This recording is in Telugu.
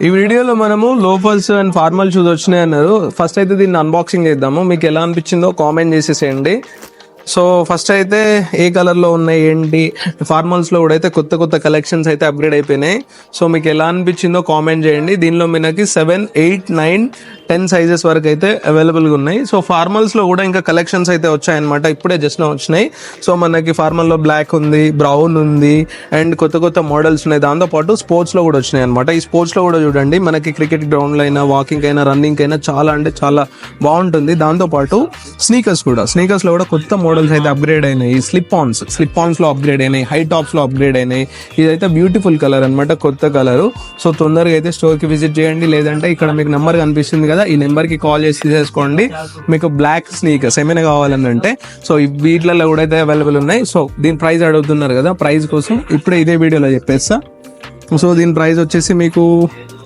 ఈ వీడియోలో మనము లోఫర్స్ అండ్ ఫార్మల్ షూస్ వచ్చినాయి అన్నారు. ఫస్ట్ అయితే దీన్ని అన్బాక్సింగ్ చేద్దాము. మీకు ఎలా అనిపించిందో కామెంట్ చేసేసేయండి. సో ఫస్ట్ అయితే ఏ కలర్లో ఉన్నాయి ఏంటి, ఫార్మల్స్లో కూడా అయితే కొత్త కొత్త కలెక్షన్స్ అయితే అప్గ్రేడ్ అయిపోయినాయి. సో మీకు ఎలా అనిపించిందో కామెంట్ చేయండి. దీనిలో మనకి 7, 8, 9, 10 సైజెస్ వరకు అయితే అవైలబుల్గా ఉన్నాయి. సో ఫార్మల్స్లో కూడా ఇంకా కలెక్షన్స్ అయితే వచ్చాయన్నమాట, ఇప్పుడే జస్ట్ వచ్చినాయి. సో మనకి ఫార్మల్లో బ్లాక్ ఉంది, బ్రౌన్ ఉంది అండ్ కొత్త కొత్త మోడల్స్ ఉన్నాయి. దాంతోపాటు స్పోర్ట్స్లో కూడా వచ్చినాయి అనమాట. ఈ స్పోర్ట్స్లో కూడా చూడండి, మనకి క్రికెట్ గ్రౌండ్లో అయినా, వాకింగ్ అయినా, రన్నింగ్ అయినా చాలా అంటే చాలా బాగుంటుంది. దాంతోపాటు స్నీకర్స్లో కూడా కొత్త మోడల్స్ అయితే అప్గ్రేడ్ అయినాయి. స్లిప్ ఆన్స్ లో అప్గ్రేడ్ అయినాయి, హై టాప్స్ లో అప్గ్రేడ్ అయినాయి. ఇదైతే బ్యూటిఫుల్ కలర్ అనమాట, కొత్త కలర్. సో తొందరగా అయితే స్టోర్ కి విజిట్ చేయండి, లేదంటే ఇక్కడ మీకు నెంబర్ కనిపిస్తుంది కదా, ఈ నెంబర్ కి కాల్ చేసి తీసేసుకోండి. మీకు బ్లాక్ స్నీకర్స్ ఏమైనా కావాలని అంటే సో వీటిలలో కూడా అయితే అవైలబుల్ ఉన్నాయి. సో దీని ప్రైస్ అడుగుతున్నారు కదా, ప్రైస్ కోసం ఇప్పుడే ఇదే వీడియోలో చెప్పేస్తా. సో దీని ప్రైస్ వచ్చేసి మీకు